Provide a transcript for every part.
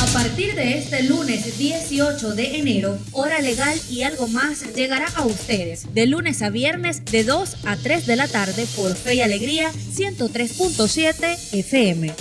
A partir de este lunes 18 de enero, Hora Legal y Algo Más llegará a ustedes de lunes a viernes de 2 a 3 de la tarde por Fe y Alegría 103.7 FM.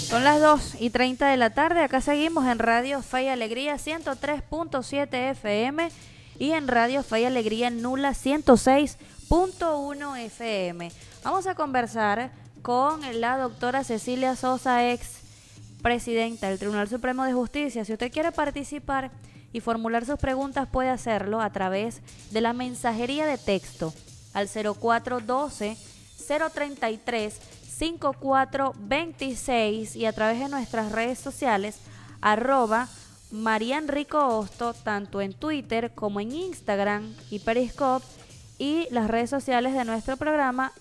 Son las 2:30 de la tarde, acá seguimos en Radio Fe y Alegría 103.7 FM y en Radio Fe y Alegría Nula 106.1 FM. Vamos a conversar con la doctora Cecilia Sosa, ex presidenta del Tribunal Supremo de Justicia. Si usted quiere participar y formular sus preguntas, puede hacerlo a través de la mensajería de texto al 0412-033-5426 y a través de nuestras redes sociales @MariaEnricoHosto, tanto en Twitter como en Instagram y Periscope, y las redes sociales de nuestro programa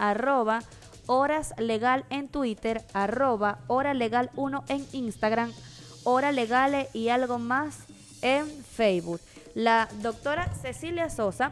@HorasLegal en Twitter, @HorasLegal1 en Instagram, Hora Legale y Algo Más en Facebook. La doctora Cecilia Sosa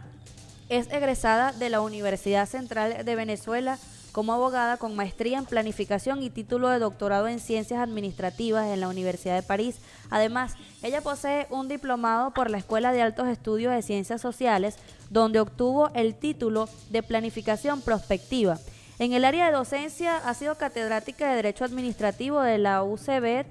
es egresada de la Universidad Central de Venezuela como abogada con maestría en planificación y título de doctorado en ciencias administrativas en la Universidad de París. Además, ella posee un diplomado por la Escuela de Altos Estudios de Ciencias Sociales, donde obtuvo el título de planificación prospectiva. En el área de docencia ha sido catedrática de Derecho Administrativo de la UCB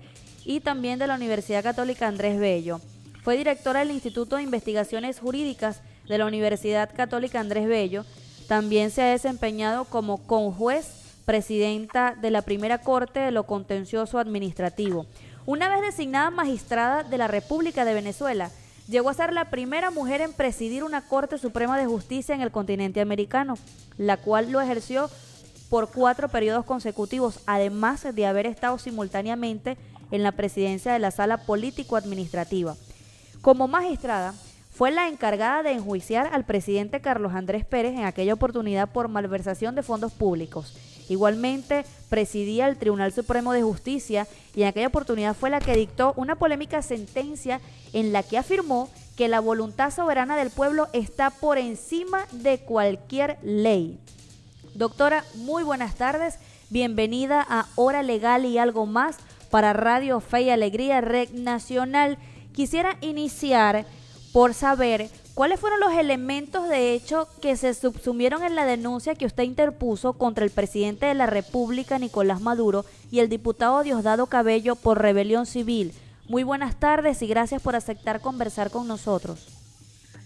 y también de la Universidad Católica Andrés Bello. Fue directora del Instituto de Investigaciones Jurídicas de la Universidad Católica Andrés Bello. También se ha desempeñado como conjuez, presidenta de la Primera Corte de lo Contencioso Administrativo. Una vez designada magistrada de la República de Venezuela, llegó a ser la primera mujer en presidir una Corte Suprema de Justicia en el continente americano, la cual lo ejerció por 4 periodos consecutivos, además de haber estado simultáneamente en la presidencia de la Sala Político-Administrativa. Como magistrada, fue la encargada de enjuiciar al presidente Carlos Andrés Pérez en aquella oportunidad por malversación de fondos públicos. Igualmente, presidía el Tribunal Supremo de Justicia y en aquella oportunidad fue la que dictó una polémica sentencia en la que afirmó que la voluntad soberana del pueblo está por encima de cualquier ley. Doctora, muy buenas tardes. Bienvenida a Hora Legal y Algo Más para Radio Fe y Alegría, Red Nacional. Quisiera iniciar por saber cuáles fueron los elementos de hecho que se subsumieron en la denuncia que usted interpuso contra el presidente de la República, Nicolás Maduro, y el diputado Diosdado Cabello por rebelión civil. Muy buenas tardes y gracias por aceptar conversar con nosotros.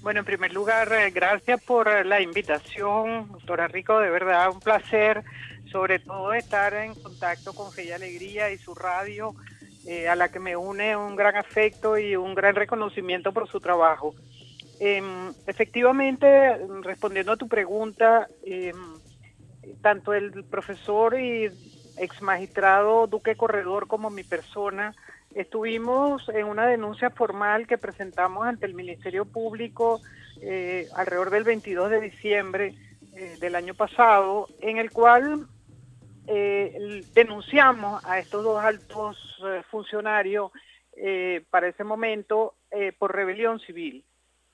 Bueno, en primer lugar, gracias por la invitación, doctora Rico, de verdad un placer, sobre todo estar en contacto con Fe y Alegría y su radio, a la que me une un gran afecto y un gran reconocimiento por su trabajo. Efectivamente, respondiendo a tu pregunta, tanto el profesor y ex magistrado Duque Corredor como mi persona estuvimos en una denuncia formal que presentamos ante el Ministerio Público alrededor del 22 de diciembre del año pasado, en el cual denunciamos a estos dos altos funcionarios para ese momento por rebelión civil.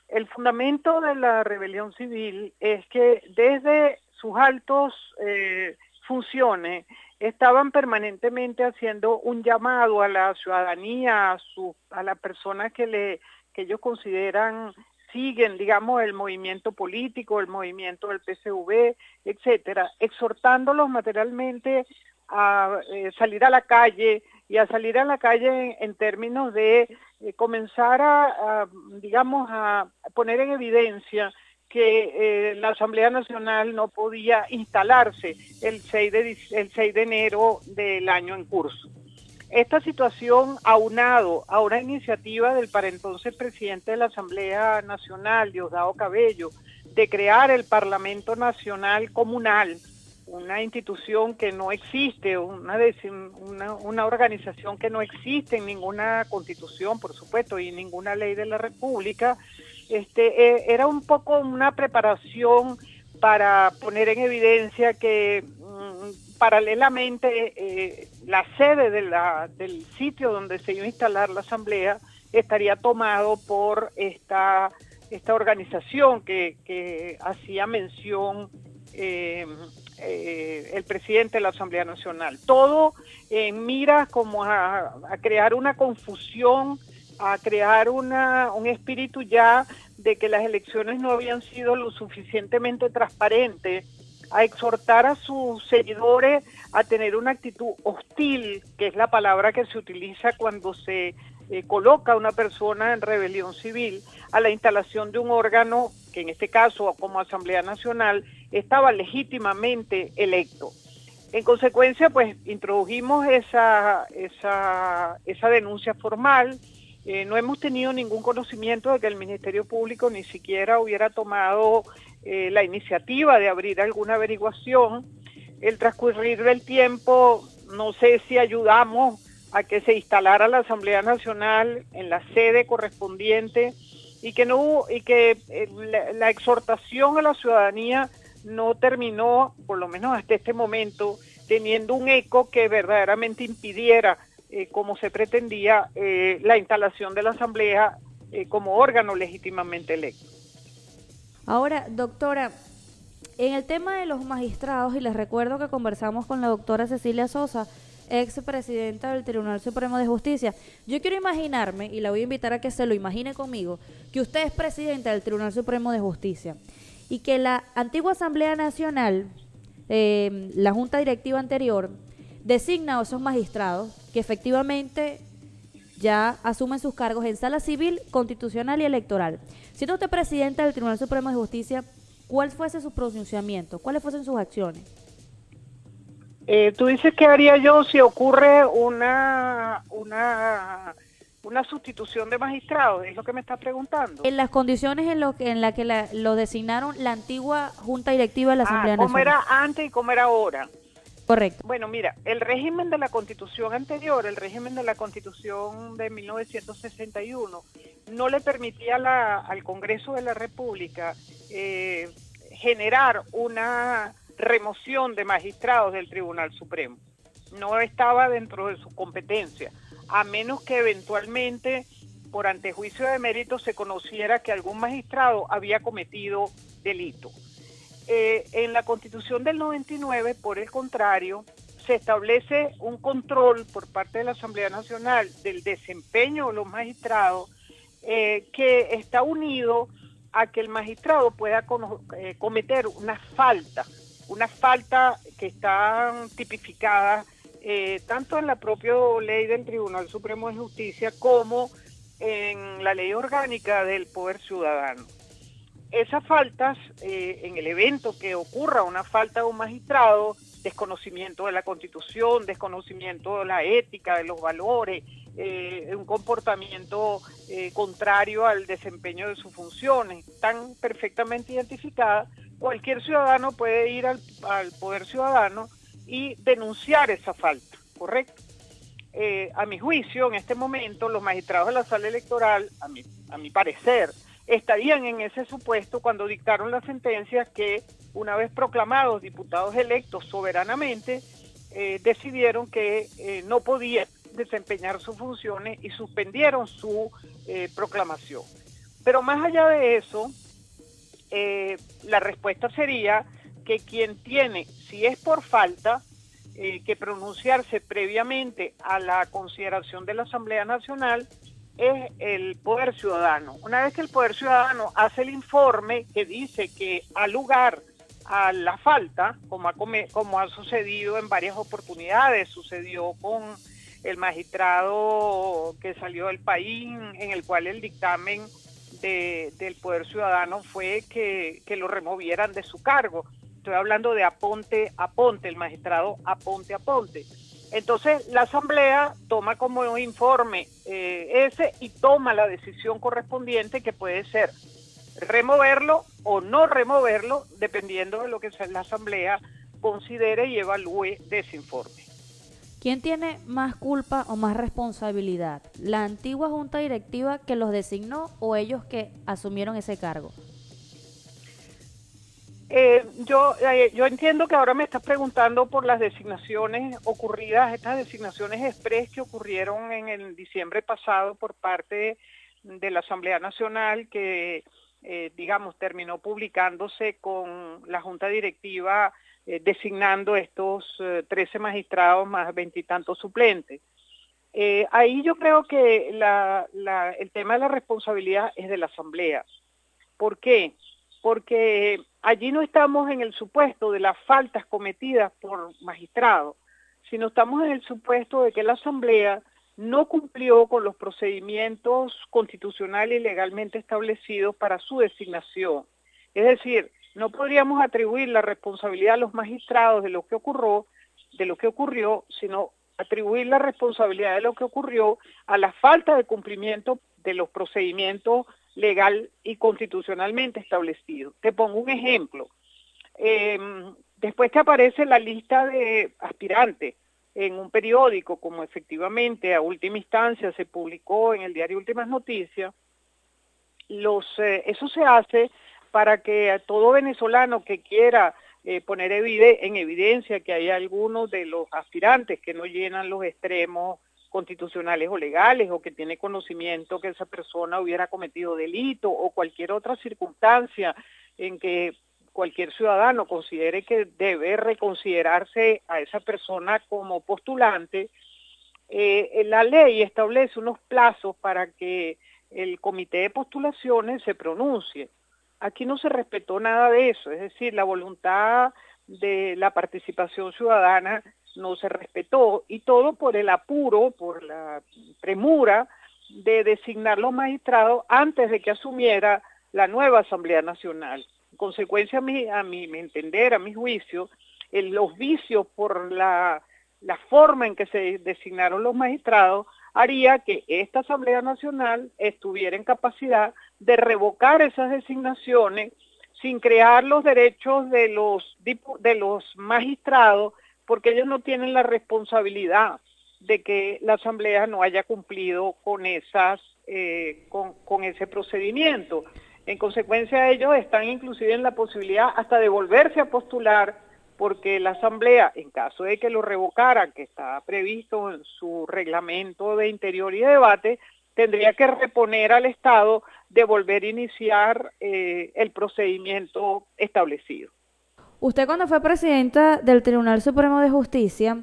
El fundamento de la rebelión civil es que desde sus altos funciones estaban permanentemente haciendo un llamado a la ciudadanía, a las personas que ellos consideran siguen, digamos, el movimiento político, el movimiento del PSV, etcétera, exhortándolos materialmente a salir a la calle y a salir a la calle en términos de comenzar digamos, a poner en evidencia que la Asamblea Nacional no podía instalarse el 6 de enero del año en curso. Esta situación, aunado a una iniciativa del para entonces presidente de la Asamblea Nacional, Diosdado Cabello, de crear el Parlamento Nacional Comunal, una institución que no existe, una organización que no existe en ninguna constitución, por supuesto, y ninguna ley de la República, era un poco una preparación para poner en evidencia que paralelamente la sede del sitio donde se iba a instalar la asamblea estaría tomado por esta organización que hacía mención el presidente de la Asamblea Nacional. Todo en mira como a crear una confusión, a crear un espíritu ya de que las elecciones no habían sido lo suficientemente transparentes, a exhortar a sus seguidores a tener una actitud hostil, que es la palabra que se utiliza cuando se coloca a una persona en rebelión civil, a la instalación de un órgano que en este caso como Asamblea Nacional estaba legítimamente electo. En consecuencia, pues introdujimos esa denuncia formal. No hemos tenido ningún conocimiento de que el Ministerio Público ni siquiera hubiera tomado la iniciativa de abrir alguna averiguación. El transcurrir del tiempo, no sé si ayudamos a que se instalara la Asamblea Nacional en la sede correspondiente y que la exhortación a la ciudadanía no terminó, por lo menos hasta este momento, teniendo un eco que verdaderamente impidiera, como se pretendía, la instalación de la Asamblea como órgano legítimamente electo. Ahora, doctora, en el tema de los magistrados, y les recuerdo que conversamos con la doctora Cecilia Sosa, ex presidenta del Tribunal Supremo de Justicia. Yo quiero imaginarme, y la voy a invitar a que se lo imagine conmigo, que usted es presidenta del Tribunal Supremo de Justicia y que la antigua Asamblea Nacional, la Junta Directiva anterior, designa a esos magistrados que efectivamente ya asumen sus cargos en sala civil, constitucional y electoral. Siendo usted presidenta del Tribunal Supremo de Justicia, ¿cuál fuese su pronunciamiento? ¿Cuáles fuesen sus acciones? Tú dices qué haría yo si ocurre una sustitución de magistrados, es lo que me estás preguntando. En las condiciones en las que lo designaron la antigua Junta Directiva de la Asamblea Nacional. ¿Cómo era antes y cómo era ahora? Correcto. Bueno, mira, el régimen de la Constitución anterior, el régimen de la Constitución de 1961, no le permitía al Congreso de la República generar una remoción de magistrados del Tribunal Supremo. No estaba dentro de su competencia, a menos que eventualmente por antejuicio de mérito se conociera que algún magistrado había cometido delito. En la Constitución del 99, por el contrario, se establece un control por parte de la Asamblea Nacional del desempeño de los magistrados que está unido a que el magistrado pueda cometer una falta que está tipificada tanto en la propia ley del Tribunal Supremo de Justicia como en la ley orgánica del Poder Ciudadano. Esas faltas, en el evento que ocurra una falta de un magistrado, desconocimiento de la Constitución, desconocimiento de la ética, de los valores, un comportamiento contrario al desempeño de sus funciones, tan perfectamente identificadas, cualquier ciudadano puede ir al Poder Ciudadano y denunciar esa falta, ¿correcto? A mi juicio, en este momento, los magistrados de la sala electoral, a mi parecer, estarían en ese supuesto cuando dictaron las sentencias que, una vez proclamados diputados electos soberanamente, decidieron que no podían desempeñar sus funciones y suspendieron su proclamación. Pero más allá de eso, la respuesta sería que quien tiene, si es por falta, que pronunciarse previamente a la consideración de la Asamblea Nacional es el Poder Ciudadano. Una vez que el Poder Ciudadano hace el informe que dice que al lugar a la falta, como ha sucedido en varias oportunidades, sucedió con el magistrado que salió del país, en el cual el dictamen del Poder Ciudadano fue que lo removieran de su cargo. Estoy hablando de Aponte, el magistrado Aponte. Entonces, la Asamblea toma como informe ese y toma la decisión correspondiente, que puede ser removerlo o no removerlo, dependiendo de lo que la Asamblea considere y evalúe de ese informe. ¿Quién tiene más culpa o más responsabilidad? ¿La antigua junta directiva que los designó o ellos que asumieron ese cargo? Yo entiendo que ahora me estás preguntando por las designaciones ocurridas, estas designaciones express que ocurrieron en el diciembre pasado por parte de la Asamblea Nacional, que digamos terminó publicándose con la Junta Directiva designando estos 13 magistrados más 20 y tantos suplentes. Ahí yo creo que el tema de la responsabilidad es de la Asamblea. ¿Por qué? Porque allí no estamos en el supuesto de las faltas cometidas por magistrados, sino estamos en el supuesto de que la Asamblea no cumplió con los procedimientos constitucionales y legalmente establecidos para su designación. Es decir, no podríamos atribuir la responsabilidad a los magistrados de lo que ocurrió, sino atribuir la responsabilidad de lo que ocurrió a la falta de cumplimiento de los procedimientos legal y constitucionalmente establecido. Te pongo un ejemplo. Después que aparece la lista de aspirantes en un periódico, como efectivamente a última instancia se publicó en el diario Últimas Noticias, eso se hace para que a todo venezolano que quiera poner en evidencia que hay algunos de los aspirantes que no llenan los extremos constitucionales o legales, o que tiene conocimiento que esa persona hubiera cometido delito o cualquier otra circunstancia en que cualquier ciudadano considere que debe reconsiderarse a esa persona como postulante, la ley establece unos plazos para que el comité de postulaciones se pronuncie. Aquí no se respetó nada de eso, es decir, la voluntad de la participación ciudadana no se respetó, y todo por el apuro, por la premura de designar los magistrados antes de que asumiera la nueva Asamblea Nacional. En consecuencia, a mi entender, a mi juicio, los vicios por la forma en que se designaron los magistrados haría que esta Asamblea Nacional estuviera en capacidad de revocar esas designaciones sin crear los derechos de los magistrados, porque ellos no tienen la responsabilidad de que la Asamblea no haya cumplido con con ese procedimiento. En consecuencia, ellos están inclusive en la posibilidad hasta de volverse a postular, porque la Asamblea, en caso de que lo revocara, que está previsto en su reglamento de Interior y Debate, tendría que reponer al Estado de volver a iniciar el procedimiento establecido. Usted, cuando fue presidenta del Tribunal Supremo de Justicia,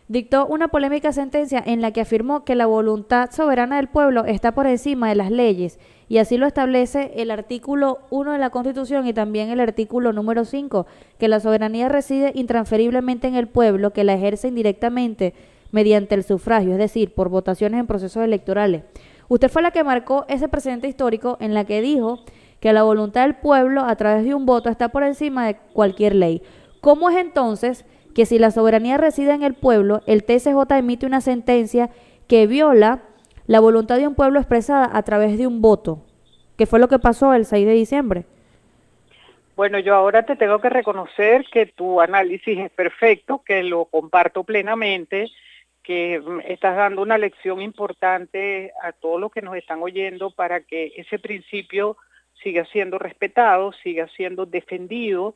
dictó una polémica sentencia en la que afirmó que la voluntad soberana del pueblo está por encima de las leyes, y así lo establece el artículo 1 de la Constitución y también el artículo número 5, que la soberanía reside intransferiblemente en el pueblo, que la ejerce indirectamente mediante el sufragio, es decir, por votaciones en procesos electorales. Usted fue la que marcó ese precedente histórico en la que dijo que la voluntad del pueblo a través de un voto está por encima de cualquier ley. ¿Cómo es entonces que, si la soberanía reside en el pueblo, el TSJ emite una sentencia que viola la voluntad de un pueblo expresada a través de un voto, que fue lo que pasó el 6 de diciembre? Bueno, yo ahora te tengo que reconocer que tu análisis es perfecto, que lo comparto plenamente, que estás dando una lección importante a todos los que nos están oyendo para que ese principio siga siendo respetado, siga siendo defendido,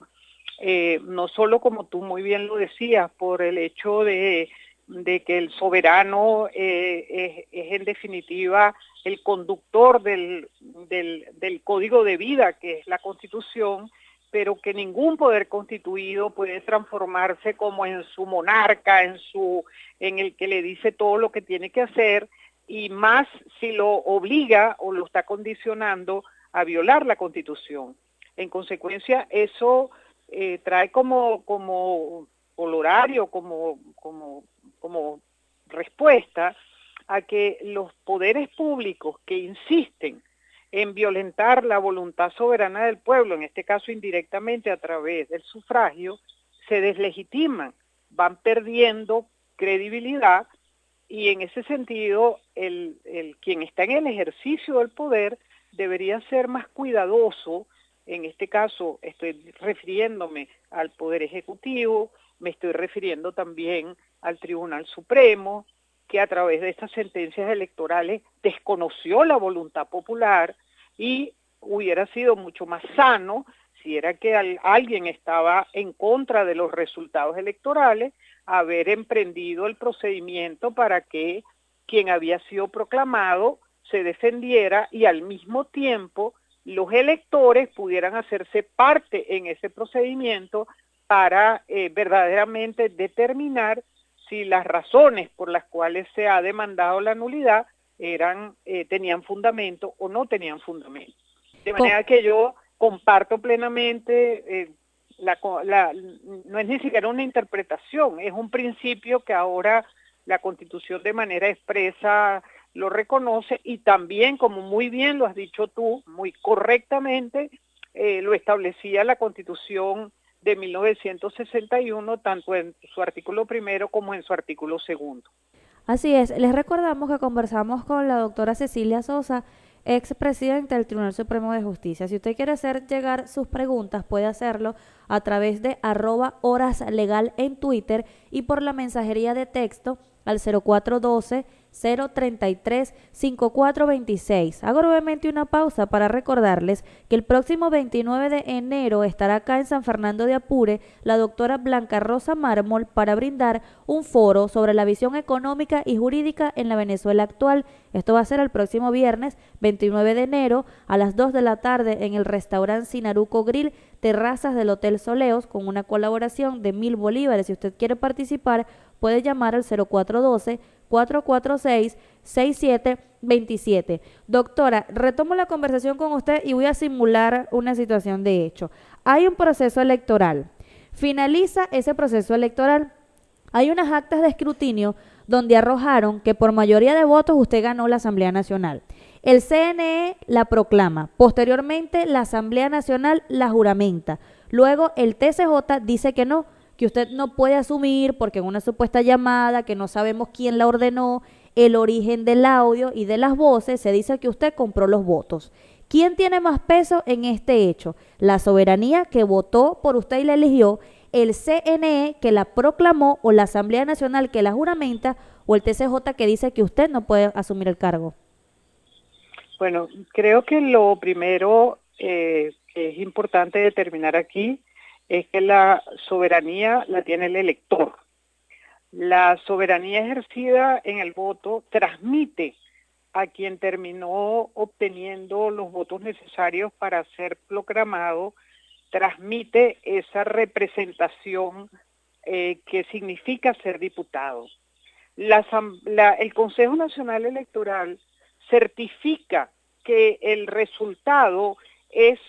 no solo, como tú muy bien lo decías, por el hecho de que el soberano es en definitiva el conductor del código de vida, que es la Constitución, pero que ningún poder constituido puede transformarse como en su monarca, en el que le dice todo lo que tiene que hacer, y más si lo obliga o lo está condicionando a violar la Constitución. En consecuencia, eso trae como colorario, como respuesta a que los poderes públicos que insisten en violentar la voluntad soberana del pueblo, en este caso indirectamente a través del sufragio, se deslegitiman, van perdiendo credibilidad, y en ese sentido quien está en el ejercicio del poder debería ser más cuidadoso en este caso estoy refiriéndome al Poder Ejecutivo, me estoy refiriendo también al Tribunal Supremo, que a través de estas sentencias electorales desconoció la voluntad popular, y hubiera sido mucho más sano si era que alguien estaba en contra de los resultados electorales, haber emprendido el procedimiento para que quien había sido proclamado se defendiera y al mismo tiempo los electores pudieran hacerse parte en ese procedimiento para verdaderamente determinar si las razones por las cuales se ha demandado la nulidad tenían fundamento o no tenían fundamento. De manera que yo comparto plenamente, no es ni siquiera una interpretación, es un principio que ahora la Constitución de manera expresa lo reconoce, y también, como muy bien lo has dicho tú, muy correctamente, lo establecía la Constitución de 1961, tanto en su artículo primero como en su artículo segundo. Así es, les recordamos que conversamos con la doctora Cecilia Sosa, expresidenta del Tribunal Supremo de Justicia. Si usted quiere hacer llegar sus preguntas, puede hacerlo a través de @horaslegal en Twitter y por la mensajería de texto al 0412-033-5426. Hago brevemente una pausa para recordarles que el próximo 29 de enero estará acá en San Fernando de Apure la doctora Blanca Rosa Mármol para brindar un foro sobre la visión económica y jurídica en la Venezuela actual. Esto va a ser el próximo viernes 29 de enero a las 2 de la tarde en el restaurante Sinaruco Grill, terrazas del Hotel Soleos, con una colaboración de 1.000 bolívares. Si usted quiere participar, puede llamar al 0412-446-6727. Doctora, retomo la conversación con usted y voy a simular una situación de hecho. Hay un proceso electoral. Finaliza ese proceso electoral. Hay unas actas de escrutinio donde arrojaron que por mayoría de votos usted ganó la Asamblea Nacional. El CNE la proclama. Posteriormente, la Asamblea Nacional la juramenta. Luego, el TCJ dice que no, que usted no puede asumir porque en una supuesta llamada que no sabemos quién la ordenó, el origen del audio y de las voces, se dice que usted compró los votos. ¿Quién tiene más peso en este hecho? La soberanía que votó por usted y la eligió, el CNE que la proclamó, o la Asamblea Nacional que la juramenta, o el TCJ que dice que usted no puede asumir el cargo. Bueno, creo que lo primero que es importante determinar aquí es que la soberanía la tiene el elector. La soberanía ejercida en el voto transmite a quien terminó obteniendo los votos necesarios para ser proclamado, transmite esa representación que significa ser diputado. El Consejo Nacional Electoral certifica que el resultado es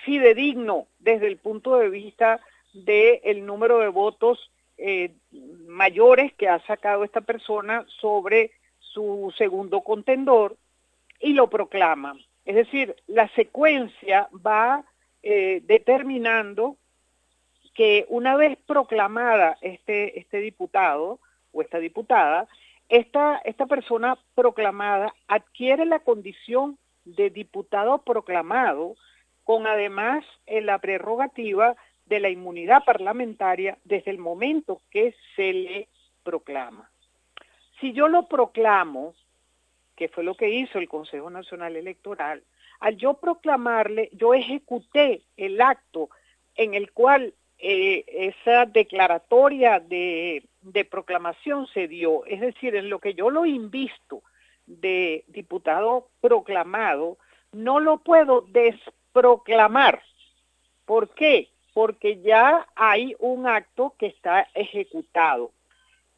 fidedigno desde el punto de vista del número de votos mayores que ha sacado esta persona sobre su segundo contendor, y lo proclama. Es decir, la secuencia va determinando que una vez proclamada este diputado o esta diputada, esta persona proclamada adquiere la condición de diputado proclamado, con además la prerrogativa de la inmunidad parlamentaria desde el momento que se le proclama. Si yo lo proclamo, que fue lo que hizo el Consejo Nacional Electoral, al yo proclamarle, yo ejecuté el acto en el cual esa declaratoria de proclamación se dio, es decir, en lo que yo lo invisto de diputado proclamado, no lo puedo desproclamar. ¿Por qué? Porque ya hay un acto que está ejecutado.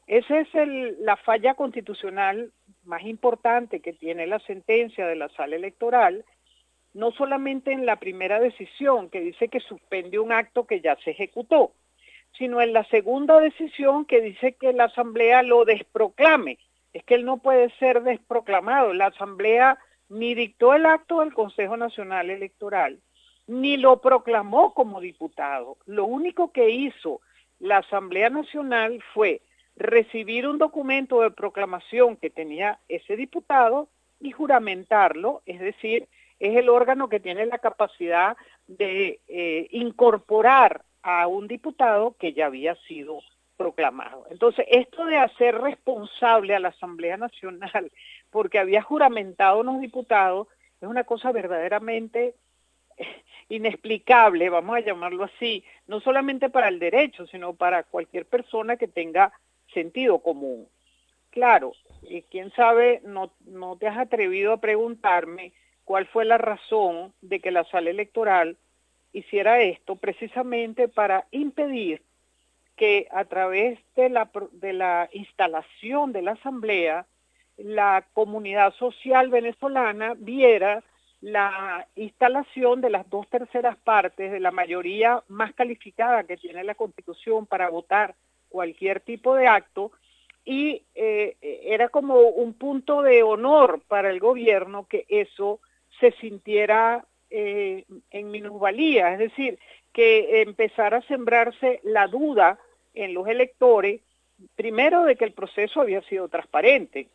Esa es la falla constitucional más importante que tiene la sentencia de la Sala Electoral, no solamente en la primera decisión que dice que suspende un acto que ya se ejecutó, sino en la segunda decisión que dice que la Asamblea lo desproclame. Es que él no puede ser desproclamado. La Asamblea ni dictó el acto del Consejo Nacional Electoral, ni lo proclamó como diputado. Lo único que hizo la Asamblea Nacional fue recibir un documento de proclamación que tenía ese diputado y juramentarlo, es decir, es el órgano que tiene la capacidad de incorporar a un diputado que ya había sido proclamado. Entonces, esto de hacer responsable a la Asamblea Nacional porque había juramentado a unos diputados es una cosa verdaderamente inexplicable, vamos a llamarlo así, no solamente para el derecho, sino para cualquier persona que tenga sentido común. Claro, quién sabe, no te has atrevido a preguntarme cuál fue la razón de que la sala electoral hiciera esto precisamente para impedir que a través de la instalación de la asamblea, la comunidad social venezolana viera la instalación de las 2/3 partes de la mayoría más calificada que tiene la Constitución para votar cualquier tipo de acto, y era como un punto de honor para el gobierno que eso se sintiera en minusvalía, es decir, que empezara a sembrarse la duda en los electores, primero de que el proceso había sido transparente.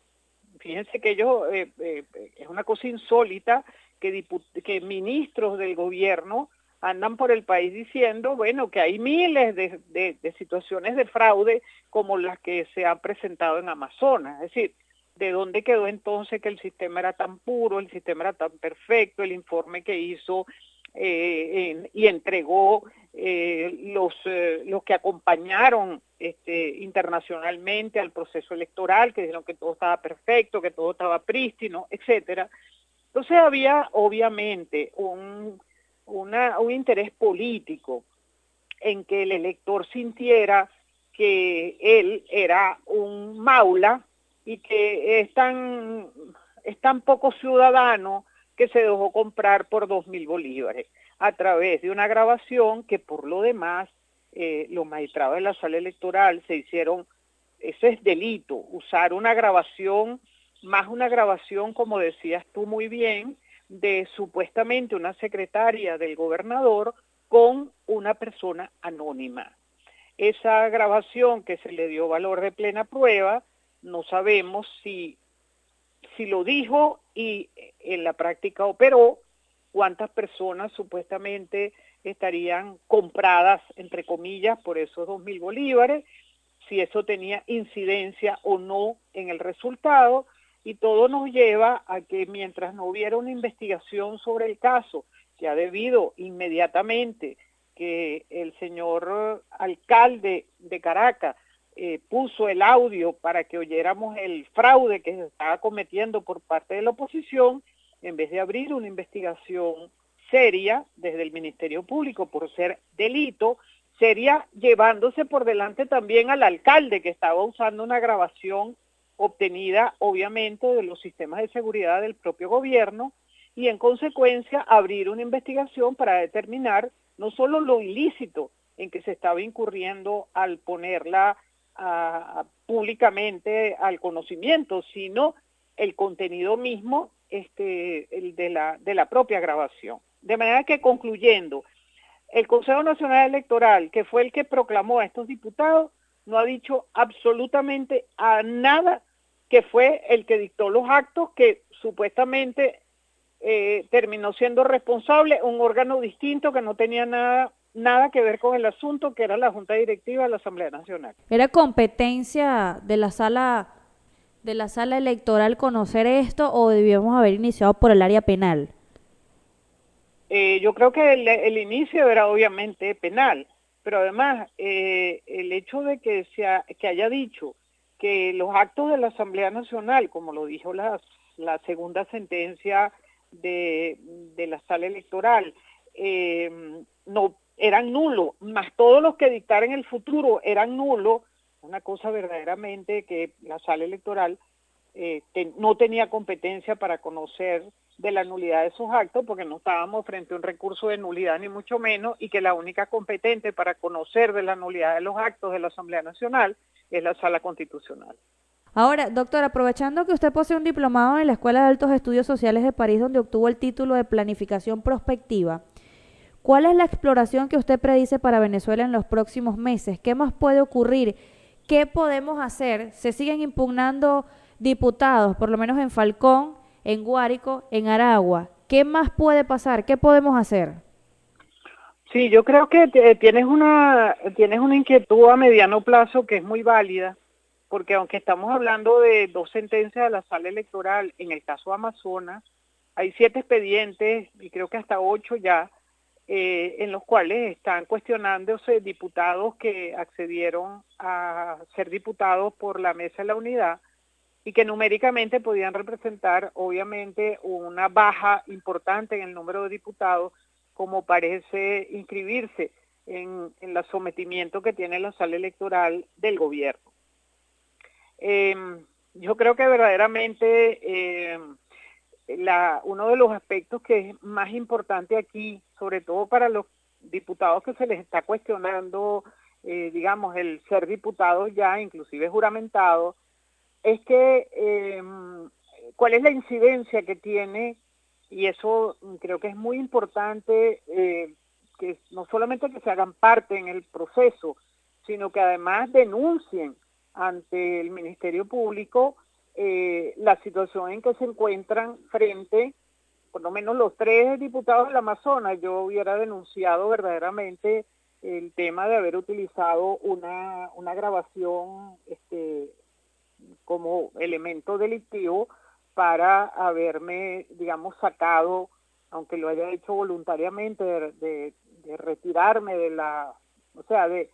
Fíjense que ellos, es una cosa insólita que ministros del gobierno andan por el país diciendo, bueno, que hay miles de situaciones de fraude como las que se han presentado en Amazonas. Es decir, ¿de dónde quedó entonces que el sistema era tan puro, el sistema era tan perfecto, el informe que hizo y entregó los que acompañaron internacionalmente al proceso electoral, que dijeron que todo estaba perfecto, que todo estaba prístino, etcétera? Entonces había obviamente un interés político en que el elector sintiera que él era un maula y que es tan poco ciudadano que se dejó comprar por 2.000 bolívares a través de una grabación que por lo demás los magistrados de la sala electoral se hicieron, eso es delito, usar una grabación, más una grabación, como decías tú muy bien, de supuestamente una secretaria del gobernador con una persona anónima. Esa grabación que se le dio valor de plena prueba, no sabemos si lo dijo y en la práctica operó, cuántas personas supuestamente estarían compradas, entre comillas, por esos 2.000 bolívares, si eso tenía incidencia o no en el resultado, y todo nos lleva a que mientras no hubiera una investigación sobre el caso, que ha debido inmediatamente que el señor alcalde de Caracas puso el audio para que oyéramos el fraude que se estaba cometiendo por parte de la oposición, en vez de abrir una investigación seria desde el Ministerio Público por ser delito, sería llevándose por delante también al alcalde que estaba usando una grabación obtenida obviamente de los sistemas de seguridad del propio gobierno, y en consecuencia abrir una investigación para determinar no solo lo ilícito en que se estaba incurriendo al ponerla públicamente al conocimiento, sino el contenido mismo el de la propia grabación. De manera que, concluyendo, el Consejo Nacional Electoral, que fue el que proclamó a estos diputados, no ha dicho absolutamente a nada, que fue el que dictó los actos, que supuestamente terminó siendo responsable un órgano distinto que no tenía nada que ver con el asunto, que era la Junta Directiva de la Asamblea Nacional. ¿Era competencia de la sala electoral conocer esto o debíamos haber iniciado por el área penal? Yo creo que el inicio era obviamente penal, pero además el hecho de que haya dicho que los actos de la Asamblea Nacional, como lo dijo la segunda sentencia de la sala electoral, no eran nulos, más todos los que dictaran en el futuro eran nulos, una cosa verdaderamente que la sala electoral no tenía competencia para conocer de la nulidad de esos actos, porque no estábamos frente a un recurso de nulidad ni mucho menos, y que la única competente para conocer de la nulidad de los actos de la Asamblea Nacional es la Sala Constitucional. Ahora, doctor, aprovechando que usted posee un diplomado en la Escuela de Altos Estudios Sociales de París, donde obtuvo el título de Planificación Prospectiva, ¿cuál es la exploración que usted predice para Venezuela en los próximos meses? ¿Qué más puede ocurrir? ¿Qué podemos hacer? ¿Se siguen impugnando diputados, por lo menos en Falcón, en Guárico, en Aragua? ¿Qué más puede pasar? ¿Qué podemos hacer? Sí, yo creo que tienes una inquietud a mediano plazo que es muy válida, porque aunque estamos hablando de dos sentencias de la Sala Electoral, en el caso de Amazonas, hay 7 expedientes, y creo que hasta 8 ya, en los cuales están cuestionándose diputados que accedieron a ser diputados por la Mesa de la Unidad, y que numéricamente podían representar obviamente una baja importante en el número de diputados, como parece inscribirse en el sometimiento que tiene la sala electoral del gobierno. Yo creo que verdaderamente uno de los aspectos que es más importante aquí, sobre todo para los diputados que se les está cuestionando, digamos, el ser diputados ya, inclusive juramentados, es que cuál es la incidencia que tiene, y eso creo que es muy importante, que no solamente que se hagan parte en el proceso, sino que además denuncien ante el Ministerio Público la situación en que se encuentran frente, por lo menos los 3 diputados del Amazonas. Yo hubiera denunciado verdaderamente el tema de haber utilizado una grabación como elemento delictivo para haberme, digamos, sacado, aunque lo haya hecho voluntariamente, de retirarme de o sea, de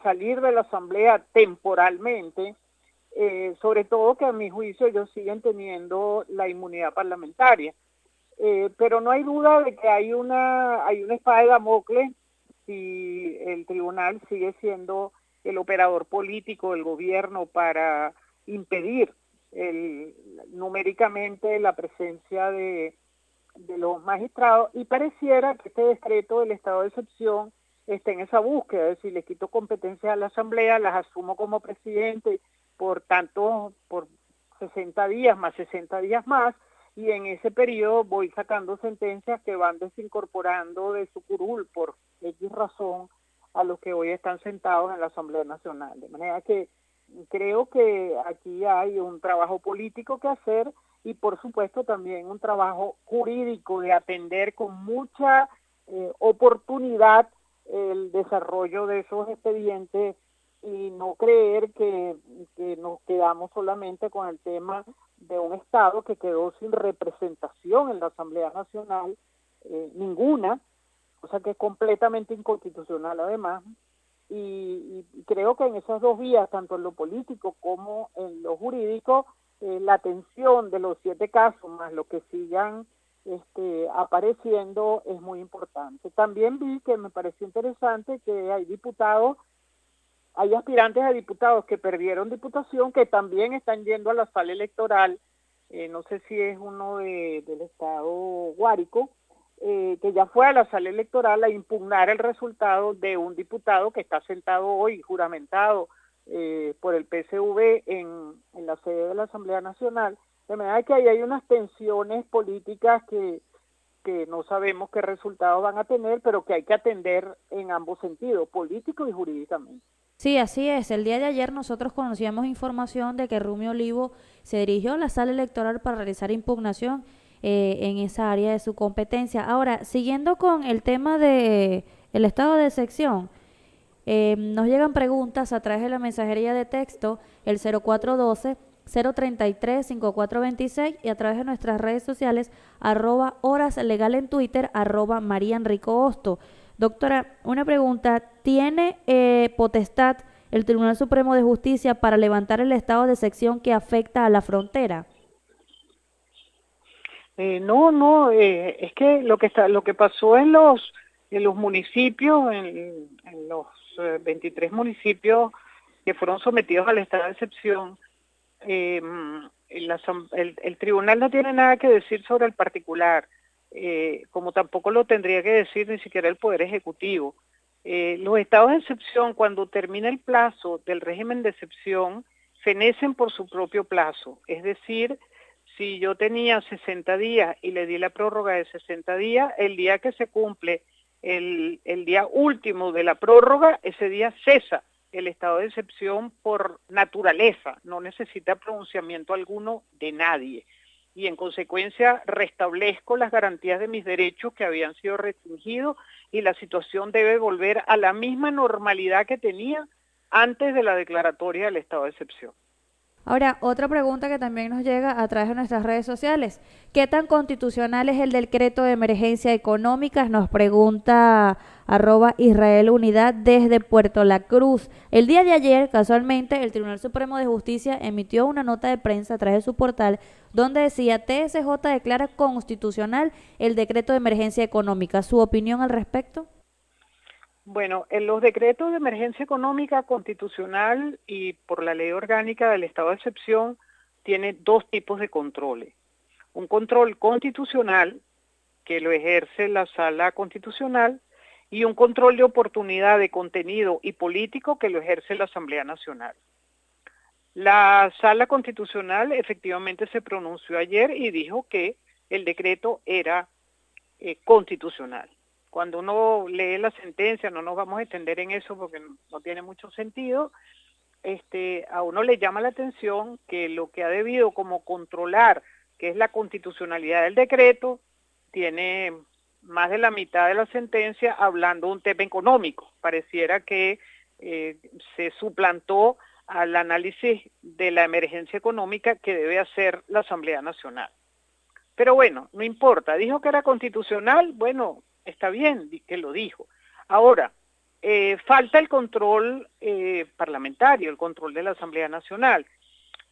salir de la asamblea temporalmente, sobre todo que a mi juicio ellos siguen teniendo la inmunidad parlamentaria. Pero no hay duda de que hay una espada de Damocles si el tribunal sigue siendo el operador político del gobierno para impedir numéricamente la presencia de los magistrados, y pareciera que este decreto del estado de excepción está en esa búsqueda, es decir, le quito competencias a la asamblea, las asumo como presidente por 60 días más 60 días más, y en ese periodo voy sacando sentencias que van desincorporando de su curul por X razón a los que hoy están sentados en la Asamblea Nacional. De manera que creo que aquí hay un trabajo político que hacer, y por supuesto también un trabajo jurídico de atender con mucha oportunidad el desarrollo de esos expedientes, y no creer que nos quedamos solamente con el tema de un Estado que quedó sin representación en la Asamblea Nacional, ninguna, o sea que es completamente inconstitucional además, y creo que en esas dos vías, tanto en lo político como en lo jurídico, la atención de los 7 casos más lo que sigan apareciendo es muy importante. También vi que me pareció interesante que hay aspirantes a diputados que perdieron diputación, que también están yendo a la sala electoral, no sé si es uno del estado Guárico, que ya fue a la sala electoral a impugnar el resultado de un diputado que está sentado hoy, juramentado por el PSV en la sede de la Asamblea Nacional. De manera que ahí hay unas tensiones políticas que no sabemos qué resultados van a tener, pero que hay que atender en ambos sentidos, político y jurídicamente. Sí, así es. El día de ayer nosotros conocíamos información de que Rumi Olivo se dirigió a la sala electoral para realizar impugnación en esa área de su competencia. Ahora, siguiendo con el tema de el estado de excepción, nos llegan preguntas a través de la mensajería de texto, el 0412-033-5426, y a través de nuestras redes sociales, @horaslegal en Twitter, @mariaenricohosto. Doctora, una pregunta, ¿tiene potestad el Tribunal Supremo de Justicia para levantar el estado de excepción que afecta a la frontera? No, es que lo que pasó en los municipios, en los 23 municipios que fueron sometidos al estado de excepción, el tribunal no tiene nada que decir sobre el particular, como tampoco lo tendría que decir ni siquiera el Poder Ejecutivo. Los estados de excepción, cuando termina el plazo del régimen de excepción, fenecen por su propio plazo, es decir, si yo tenía 60 días y le di la prórroga de 60 días, el día que se cumple el día último de la prórroga, ese día cesa el estado de excepción por naturaleza, no necesita pronunciamiento alguno de nadie. y en consecuencia restablezco las garantías de mis derechos que habían sido restringidos y la situación debe volver a la misma normalidad que tenía antes de la declaratoria del estado de excepción. Ahora, otra pregunta que también nos llega a través de nuestras redes sociales. ¿Qué tan constitucional es el decreto de emergencia económica? Nos pregunta @IsraelUnidad desde Puerto La Cruz. El día de ayer, casualmente, el Tribunal Supremo de Justicia emitió una nota de prensa a través de su portal donde decía TSJ declara constitucional el decreto de emergencia económica. ¿Su opinión al respecto? Bueno, en los decretos de emergencia económica constitucional y por la ley orgánica del estado de excepción tiene dos tipos de controles. Un control constitucional, que lo ejerce la Sala Constitucional, y un control de oportunidad de contenido y político que lo ejerce la Asamblea Nacional. La Sala Constitucional efectivamente se pronunció ayer y dijo que el decreto era constitucional. Cuando uno lee la sentencia, no nos vamos a extender en eso porque no tiene mucho sentido, a uno le llama la atención que lo que ha debido como controlar, que es la constitucionalidad del decreto, tiene más de la mitad de la sentencia hablando de un tema económico. Pareciera que se suplantó al análisis de la emergencia económica que debe hacer la Asamblea Nacional. Pero bueno, no importa, dijo que era constitucional, bueno, está bien que lo dijo. Ahora, falta el control parlamentario, el control de la Asamblea Nacional.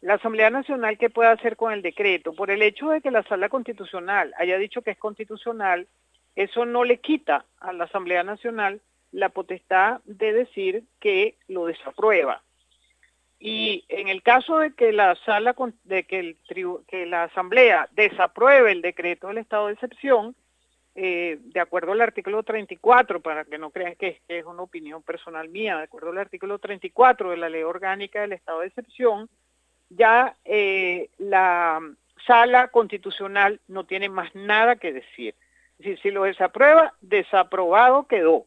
La Asamblea Nacional, ¿qué puede hacer con el decreto? Por el hecho de que la Sala Constitucional haya dicho que es constitucional, eso no le quita a la Asamblea Nacional la potestad de decir que lo desaprueba. Y en el caso de que la Asamblea desapruebe el decreto del estado de excepción, de acuerdo al artículo 34, para que no crean que es una opinión personal mía, de acuerdo al artículo 34 de la Ley Orgánica del Estado de Excepción, ya la Sala Constitucional no tiene más nada que decir. Es decir, si lo desaprueba, desaprobado quedó.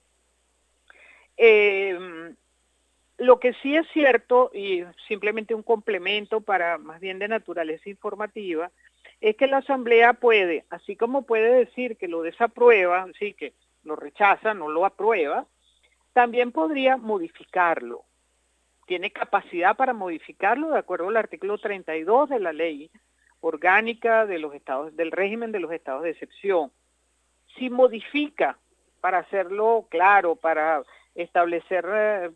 Lo que sí es cierto, y simplemente un complemento para más bien de naturaleza informativa, es que la Asamblea puede, así como puede decir que lo desaprueba, así que lo rechaza, no lo aprueba, también podría modificarlo. Tiene capacidad para modificarlo de acuerdo al artículo 32 de la Ley Orgánica de los Estados, del régimen de los estados de excepción. Si modifica, para hacerlo claro, para establecer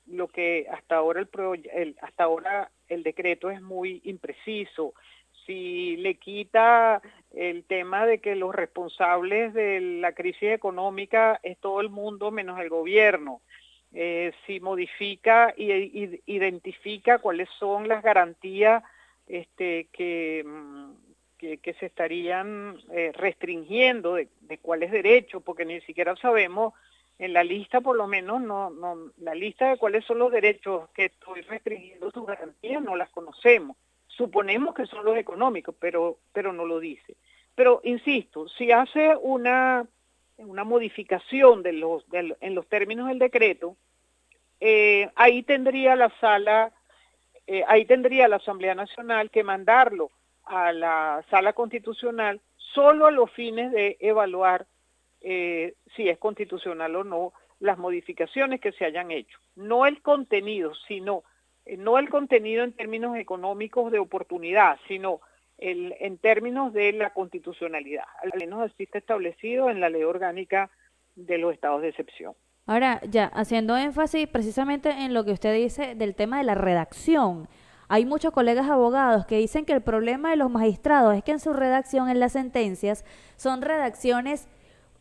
lo que hasta ahora el decreto es muy impreciso, si le quita el tema de que los responsables de la crisis económica es todo el mundo menos el gobierno, si modifica y identifica cuáles son las garantías que se estarían restringiendo de cuáles derechos, porque ni siquiera sabemos en la lista, por lo menos, la lista de cuáles son los derechos que estoy restringiendo, sus garantías, no las conocemos. Suponemos que son los económicos, pero no lo dice. Pero, insisto, si hace una modificación en los términos del decreto, ahí tendría la Asamblea Nacional que mandarlo a la Sala Constitucional solo a los fines de evaluar si es constitucional o no las modificaciones que se hayan hecho. No el contenido, no el contenido en términos económicos de oportunidad, sino en términos de la constitucionalidad. Al menos así está establecido en la Ley Orgánica de los Estados de Excepción. Ahora, ya, haciendo énfasis precisamente en lo que usted dice del tema de la redacción, hay muchos colegas abogados que dicen que el problema de los magistrados es que en su redacción en las sentencias son redacciones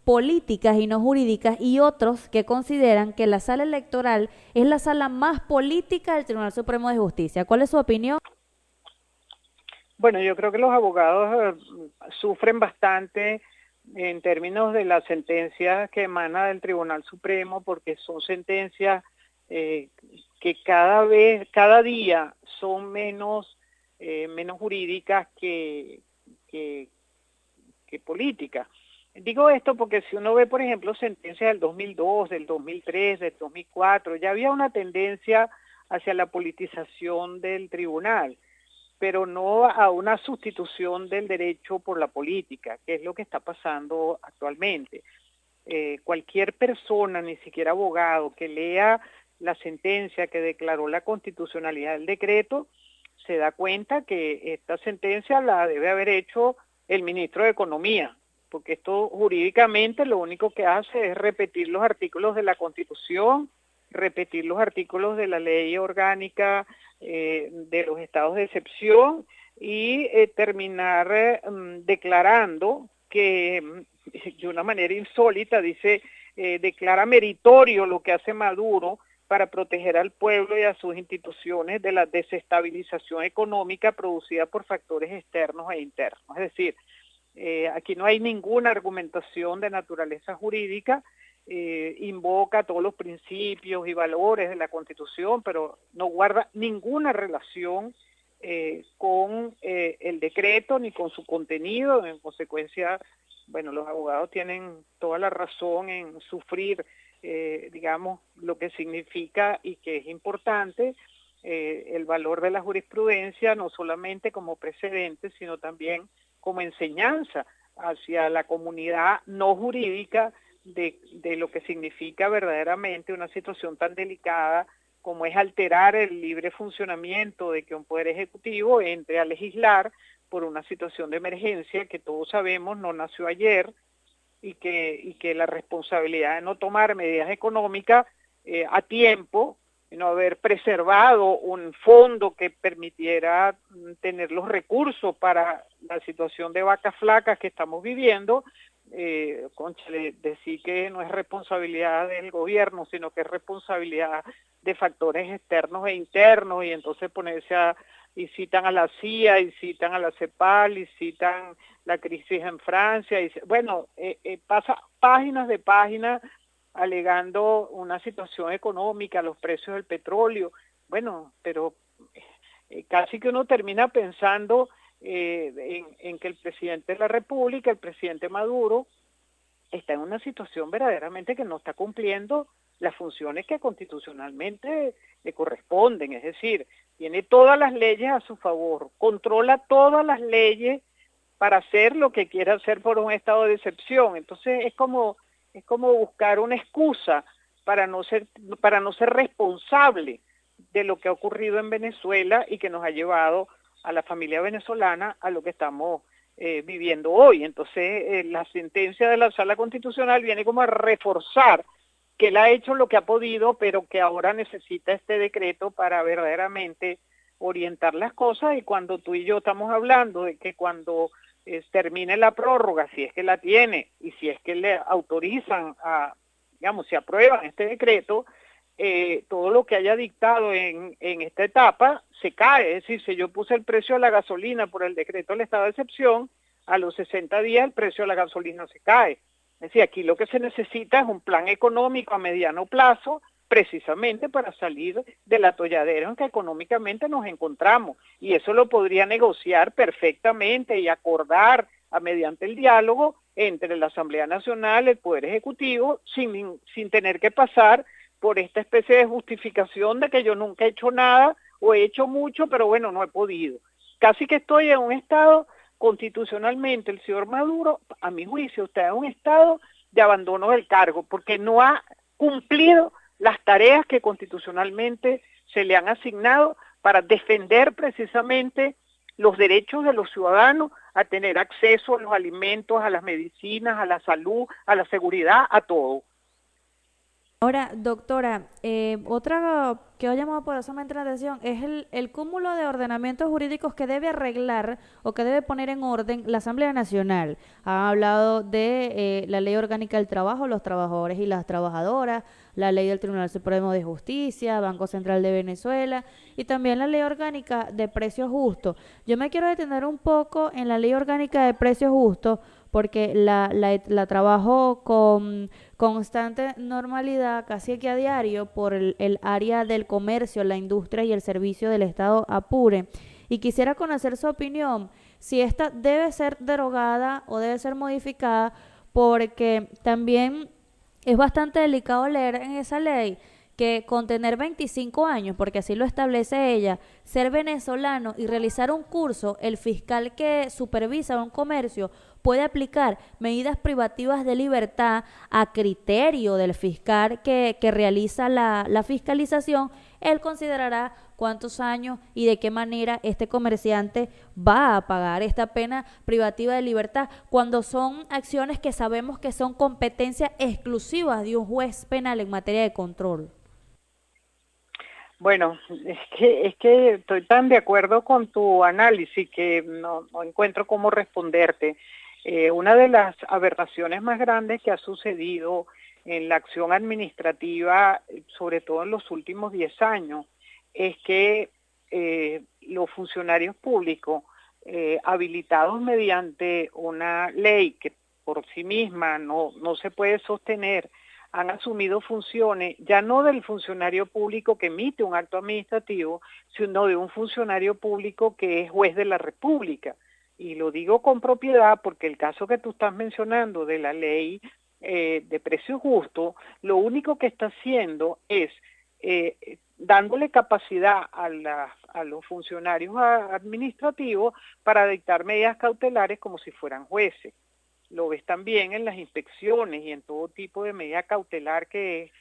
políticas y no jurídicas, y otros que consideran que la sala electoral es la sala más política del Tribunal Supremo de Justicia. ¿Cuál es su opinión? Bueno, yo creo que los abogados sufren bastante en términos de las sentencias que emana del Tribunal Supremo, porque son sentencias que cada día son menos jurídicas que políticas. Digo esto porque si uno ve, por ejemplo, sentencias del 2002, del 2003, del 2004, ya había una tendencia hacia la politización del tribunal. pero no a una sustitución del derecho por la política, que es lo que está pasando actualmente. Cualquier persona, ni siquiera abogado, que lea la sentencia que declaró la constitucionalidad del decreto, se da cuenta que esta sentencia la debe haber hecho el ministro de Economía, porque esto jurídicamente lo único que hace es repetir los artículos de la Constitución, repetir los artículos de la ley orgánica de los estados de excepción y terminar declarando que de una manera insólita dice, declara meritorio lo que hace Maduro para proteger al pueblo y a sus instituciones de la desestabilización económica producida por factores externos e internos. Es decir, aquí no hay ninguna argumentación de naturaleza jurídica, invoca todos los principios y valores de la Constitución, pero no guarda ninguna relación con el decreto ni con su contenido. En consecuencia, bueno, los abogados tienen toda la razón en sufrir, digamos, lo que significa y que es importante el valor de la jurisprudencia, no solamente como precedente, sino también como enseñanza hacia la comunidad no jurídica de lo que significa verdaderamente una situación tan delicada como es alterar el libre funcionamiento de que un poder ejecutivo entre a legislar por una situación de emergencia que todos sabemos no nació ayer y que la responsabilidad de no tomar medidas económicas a tiempo, no haber preservado un fondo que permitiera tener los recursos para la situación de vacas flacas que estamos viviendo, decir que no es responsabilidad del gobierno, sino que es responsabilidad de factores externos e internos, y entonces y citan a la CIA, y citan a la CEPAL, y citan la crisis en Francia, y bueno, pasa páginas de páginas alegando una situación económica, los precios del petróleo, bueno, pero casi que uno termina pensando en que el presidente de la República, el presidente Maduro, está en una situación verdaderamente que no está cumpliendo las funciones que constitucionalmente le corresponden, es decir, tiene todas las leyes a su favor, controla todas las leyes para hacer lo que quiere hacer por un estado de excepción. Entonces es como buscar una excusa para no ser responsable de lo que ha ocurrido en Venezuela y que nos ha llevado a la familia venezolana a lo que estamos viviendo hoy. Entonces la sentencia de la Sala Constitucional viene como a reforzar que él ha hecho lo que ha podido, pero que ahora necesita este decreto para verdaderamente orientar las cosas. Y cuando tú y yo estamos hablando de que cuando termine la prórroga, si es que la tiene, y si es que le autorizan digamos, si aprueban este decreto, todo lo que haya dictado en esta etapa se cae. Es decir, si yo puse el precio de la gasolina por el decreto del estado de excepción, a los 60 días el precio de la gasolina se cae. Es decir, aquí lo que se necesita es un plan económico a mediano plazo, precisamente para salir del atolladero en que económicamente nos encontramos. Y eso lo podría negociar perfectamente y acordar mediante el diálogo entre la Asamblea Nacional, el Poder Ejecutivo, sin tener que pasar por esta especie de justificación de que yo nunca he hecho nada o he hecho mucho, pero bueno, no he podido. Casi que estoy en un estado constitucionalmente, el señor Maduro, a mi juicio, está en un estado de abandono del cargo, porque no ha cumplido las tareas que constitucionalmente se le han asignado para defender precisamente los derechos de los ciudadanos a tener acceso a los alimentos, a las medicinas, a la salud, a la seguridad, a todo. Ahora, doctora, otra que ha llamado poderosamente la atención es el cúmulo de ordenamientos jurídicos que debe arreglar o que debe poner en orden la Asamblea Nacional. Ha hablado de la Ley Orgánica del Trabajo, los trabajadores y las trabajadoras, la Ley del Tribunal Supremo de Justicia, Banco Central de Venezuela y también la Ley Orgánica de Precios Justos. Yo me quiero detener un poco en la Ley Orgánica de Precios Justos porque la trabajo con constante normalidad, casi que a diario, por el área del comercio, la industria y el servicio del Estado Apure. Y quisiera conocer su opinión, si esta debe ser derogada o debe ser modificada, porque también es bastante delicado leer en esa ley que con tener 25 años, porque así lo establece ella, ser venezolano y realizar un curso, el fiscal que supervisa un comercio puede aplicar medidas privativas de libertad a criterio del fiscal que realiza la fiscalización. Él considerará cuántos años y de qué manera este comerciante va a pagar esta pena privativa de libertad, cuando son acciones que sabemos que son competencias exclusivas de un juez penal en materia de control. Bueno, es que estoy tan de acuerdo con tu análisis que no encuentro cómo responderte. Una de las aberraciones más grandes que ha sucedido en la acción administrativa, sobre todo en los últimos 10 años, es que los funcionarios públicos, habilitados mediante una ley que por sí misma no se puede sostener, han asumido funciones ya no del funcionario público que emite un acto administrativo, sino de un funcionario público que es juez de la República. Y lo digo con propiedad porque el caso que tú estás mencionando de la ley de precios justos, lo único que está haciendo es dándole capacidad a los funcionarios administrativos para dictar medidas cautelares como si fueran jueces. Lo ves también en las inspecciones y en todo tipo de medida cautelar que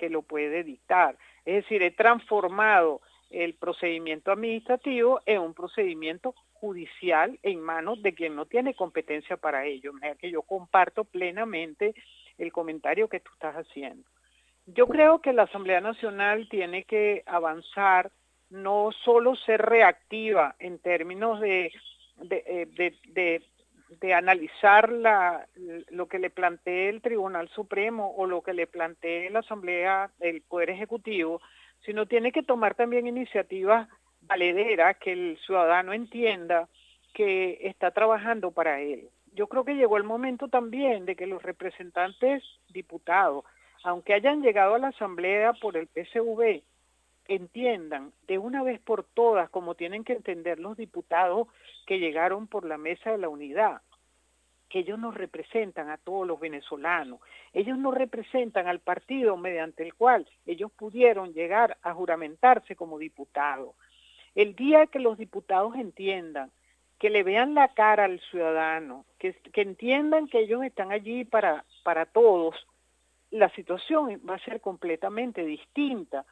lo puede dictar. Es decir, he transformado el procedimiento administrativo en un procedimiento judicial en manos de quien no tiene competencia para ello. De manera que yo comparto plenamente el comentario que tú estás haciendo. Yo creo que la Asamblea Nacional tiene que avanzar, no solo ser reactiva en términos de analizar lo que le plantee el Tribunal Supremo o lo que le plantee la Asamblea, el Poder Ejecutivo, sino tiene que tomar también iniciativas valederas que el ciudadano entienda que está trabajando para él. Yo creo que llegó el momento también de que los representantes diputados, aunque hayan llegado a la Asamblea por el PSV, entiendan de una vez por todas, como tienen que entender los diputados que llegaron por la Mesa de la Unidad, que ellos nos representan a todos los venezolanos, ellos nos representan al partido mediante el cual ellos pudieron llegar a juramentarse como diputados. El día que los diputados entiendan, que le vean la cara al ciudadano, que entiendan que ellos están allí para todos, la situación va a ser completamente distinta.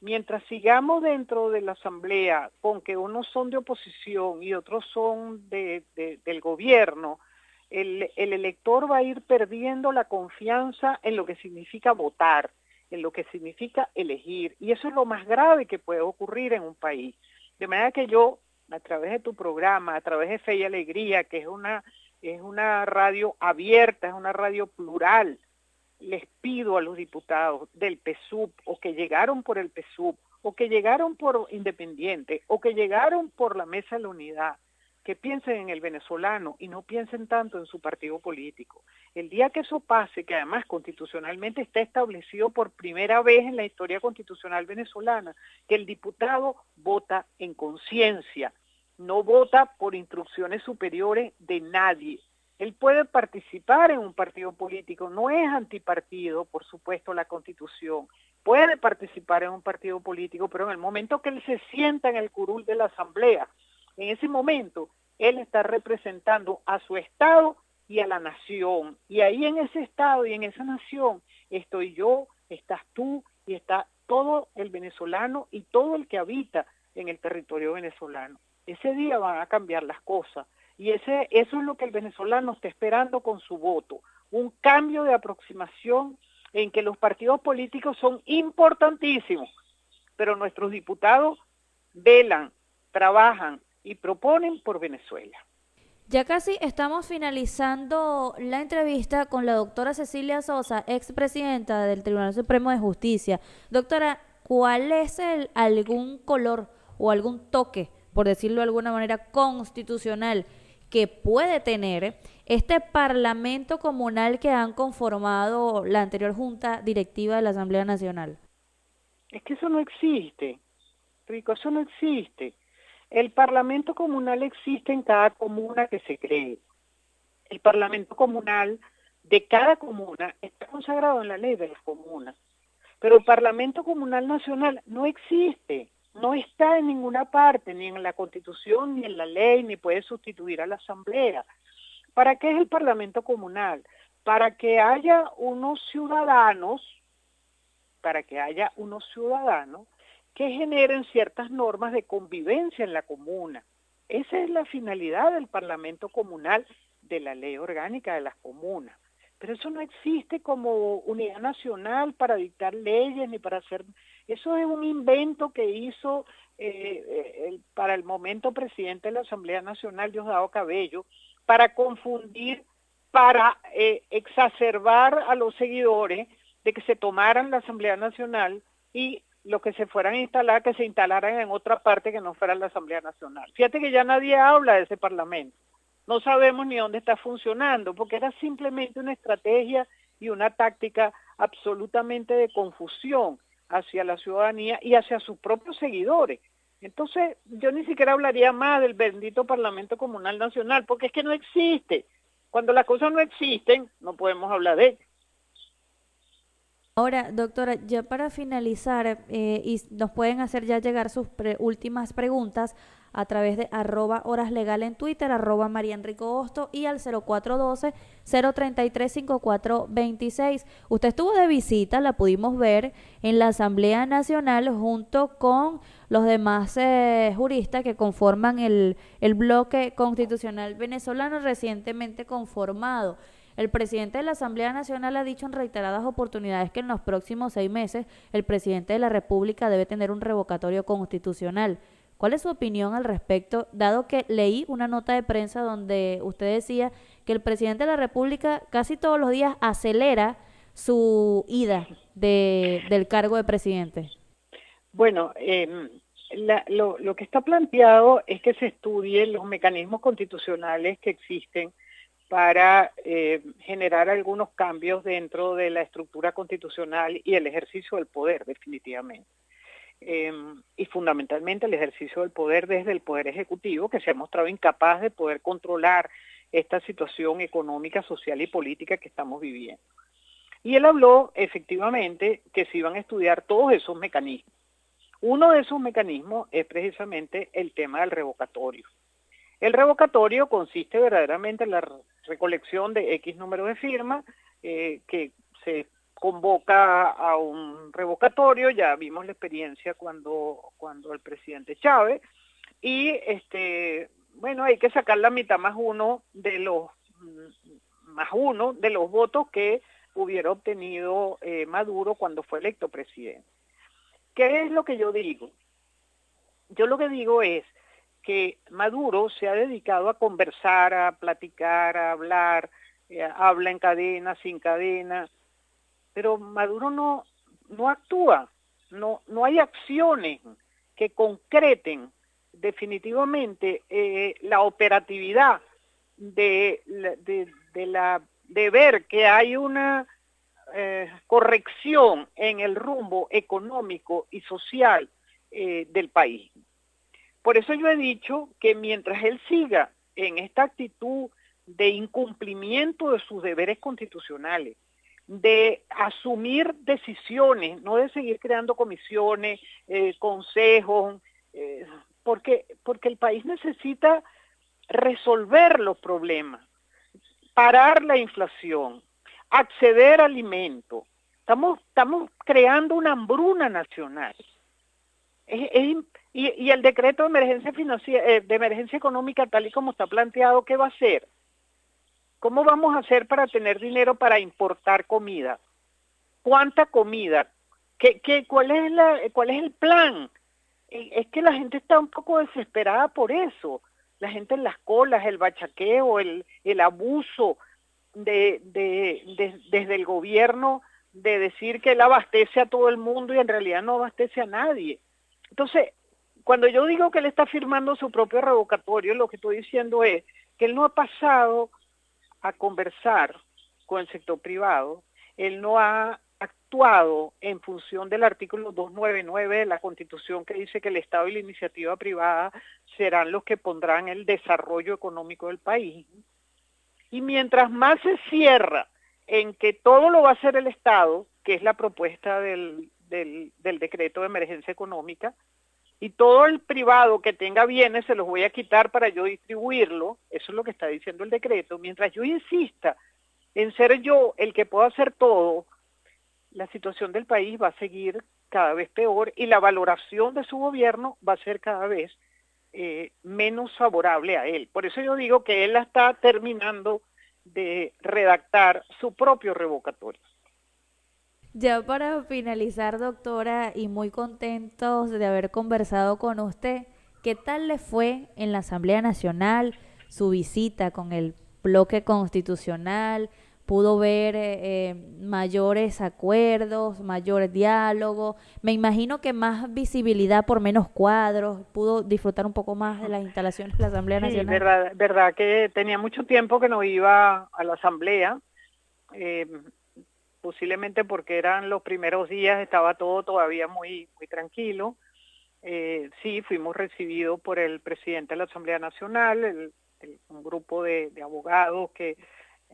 Mientras sigamos dentro de la Asamblea con que unos son de oposición y otros son del gobierno, el elector va a ir perdiendo la confianza en lo que significa votar, en lo que significa elegir, y eso es lo más grave que puede ocurrir en un país. De manera que yo, a través de tu programa, a través de Fe y Alegría, que es una radio abierta, es una radio plural, les pido a los diputados del PSUV, o que llegaron por el PSUV, o que llegaron por Independiente, o que llegaron por la Mesa de la Unidad, que piensen en el venezolano y no piensen tanto en su partido político. El día que eso pase, que además constitucionalmente está establecido por primera vez en la historia constitucional venezolana, que el diputado vota en conciencia, no vota por instrucciones superiores de nadie. Él puede participar en un partido político, no es antipartido, por supuesto, la Constitución. Puede participar en un partido político, pero en el momento que él se sienta en el curul de la Asamblea, en ese momento él está representando a su Estado y a la nación. Y ahí en ese Estado y en esa nación estoy yo, estás tú y está todo el venezolano y todo el que habita en el territorio venezolano. Ese día van a cambiar las cosas. Y eso es lo que el venezolano está esperando con su voto, un cambio de aproximación en que los partidos políticos son importantísimos, pero nuestros diputados velan, trabajan y proponen por Venezuela. Ya casi estamos finalizando la entrevista con la doctora Cecilia Sosa, expresidenta del Tribunal Supremo de Justicia. Doctora, ¿cuál es algún color o algún toque, por decirlo de alguna manera, constitucional que puede tener este parlamento comunal que han conformado la anterior junta directiva de la Asamblea Nacional? Es que eso no existe, Rico, eso no existe. El parlamento comunal existe en cada comuna que se cree. El parlamento comunal de cada comuna está consagrado en la ley de las comunas. pero el Parlamento Comunal Nacional no existe, no está en ninguna parte, ni en la Constitución, ni en la ley, ni puede sustituir a la Asamblea. ¿Para qué es el Parlamento Comunal? Para que haya unos ciudadanos, que generen ciertas normas de convivencia en la comuna. Esa es la finalidad del Parlamento Comunal, de la Ley Orgánica de las Comunas. Pero eso no existe como unidad nacional para dictar leyes ni para hacer... Eso es un invento que hizo para el momento presidente de la Asamblea Nacional, Diosdado Cabello, para confundir, para exacerbar a los seguidores de que se tomaran la Asamblea Nacional y los que se fueran a instalar, que se instalaran en otra parte que no fuera la Asamblea Nacional. Fíjate que ya nadie habla de ese Parlamento. No sabemos ni dónde está funcionando, porque era simplemente una estrategia y una táctica absolutamente de confusión hacia la ciudadanía y hacia sus propios seguidores. Entonces, yo ni siquiera hablaría más del bendito Parlamento Comunal Nacional, porque es que no existe. Cuando las cosas no existen, no podemos hablar de ellas. Ahora, doctora, ya para finalizar, y nos pueden hacer ya llegar sus últimas preguntas a través de @horaslegal en Twitter, @mariaenricohosto y al 0412-033-5426. Usted estuvo de visita, la pudimos ver en la Asamblea Nacional junto con los demás juristas que conforman el bloque constitucional venezolano recientemente conformado. El presidente de la Asamblea Nacional ha dicho en reiteradas oportunidades que en los próximos 6 meses el presidente de la República debe tener un revocatorio constitucional. ¿Cuál es su opinión al respecto, dado que leí una nota de prensa donde usted decía que el presidente de la República casi todos los días acelera su ida del cargo de presidente? Bueno, lo que está planteado es que se estudien los mecanismos constitucionales que existen para generar algunos cambios dentro de la estructura constitucional y el ejercicio del poder, definitivamente. Y fundamentalmente el ejercicio del poder desde el Poder Ejecutivo, que se ha mostrado incapaz de poder controlar esta situación económica, social y política que estamos viviendo. Y él habló efectivamente que se iban a estudiar todos esos mecanismos. Uno de esos mecanismos es precisamente el tema del revocatorio. El revocatorio consiste verdaderamente en la recolección de X número de firmas, que se convoca a un revocatorio. Ya vimos la experiencia cuando el presidente Chávez, y bueno, hay que sacar la mitad más uno de los votos que hubiera obtenido Maduro cuando fue electo presidente. ¿Qué es lo que yo digo? Yo lo que digo es que Maduro se ha dedicado a conversar, a platicar, a hablar, habla en cadena, sin cadena, pero Maduro no actúa, no hay acciones que concreten definitivamente la operatividad de ver que hay una corrección en el rumbo económico y social del país. Por eso yo he dicho que mientras él siga en esta actitud de incumplimiento de sus deberes constitucionales, de asumir decisiones, no de seguir creando comisiones, consejos, porque el país necesita resolver los problemas, parar la inflación, acceder a alimentos. Estamos creando una hambruna nacional. Y el decreto de emergencia financiera, de emergencia económica, tal y como está planteado, ¿qué va a hacer? ¿Cómo vamos a hacer para tener dinero para importar comida? ¿Cuánta comida? ¿Cuál es el plan? Es que la gente está un poco desesperada por eso. La gente en las colas, el bachaqueo, el abuso desde el gobierno de decir que él abastece a todo el mundo y en realidad no abastece a nadie. Entonces, cuando yo digo que él está firmando su propio revocatorio, lo que estoy diciendo es que él no ha pasado a conversar con el sector privado, él no ha actuado en función del artículo 299 de la Constitución, que dice que el Estado y la iniciativa privada serán los que pondrán el desarrollo económico del país. Y mientras más se cierra en que todo lo va a hacer el Estado, que es la propuesta del del decreto de emergencia económica, y todo el privado que tenga bienes se los voy a quitar para yo distribuirlo. Eso es lo que está diciendo el decreto. Mientras yo insista en ser yo el que pueda hacer todo, la situación del país va a seguir cada vez peor y la valoración de su gobierno va a ser cada vez menos favorable a él. Por eso yo digo que él la está terminando de redactar su propio revocatorio. Ya para finalizar, doctora, y muy contentos de haber conversado con usted, ¿qué tal le fue en la Asamblea Nacional su visita con el bloque constitucional? ¿Pudo ver mayores acuerdos, mayor diálogo? Me imagino que más visibilidad por menos cuadros. ¿Pudo disfrutar un poco más de las instalaciones de la Asamblea Nacional? Sí, verdad que tenía mucho tiempo que no iba a la Asamblea. Posiblemente porque eran los primeros días, estaba todo todavía muy tranquilo. Sí, fuimos recibidos por el presidente de la Asamblea Nacional, un grupo de abogados que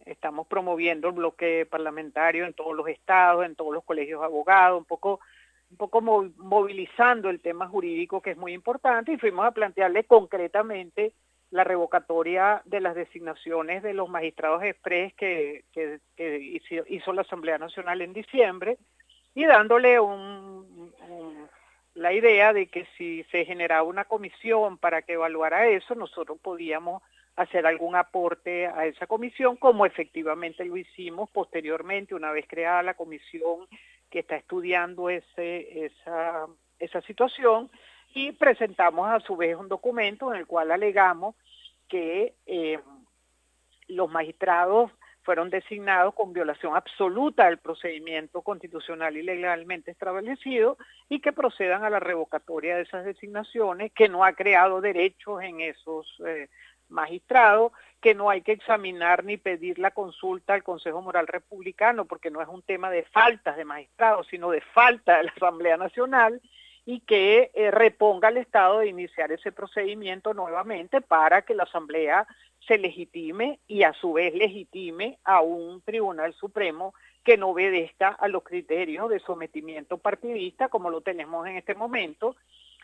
estamos promoviendo el bloque parlamentario en todos los estados, en todos los colegios de abogados, un poco movilizando el tema jurídico, que es muy importante, y fuimos a plantearle concretamente la revocatoria de las designaciones de los magistrados express que hizo la Asamblea Nacional en diciembre, y dándole la idea de que si se generaba una comisión para que evaluara eso, nosotros podíamos hacer algún aporte a esa comisión, como efectivamente lo hicimos posteriormente, una vez creada la comisión que está estudiando esa situación, y presentamos a su vez un documento en el cual alegamos que los magistrados fueron designados con violación absoluta del procedimiento constitucional y legalmente establecido, y que procedan a la revocatoria de esas designaciones, que no ha creado derechos en esos magistrados, que no hay que examinar ni pedir la consulta al Consejo Moral Republicano, porque no es un tema de faltas de magistrados, sino de falta de la Asamblea Nacional, y que reponga al Estado de iniciar ese procedimiento nuevamente para que la Asamblea se legitime y a su vez legitime a un Tribunal Supremo que no obedezca a los criterios de sometimiento partidista como lo tenemos en este momento,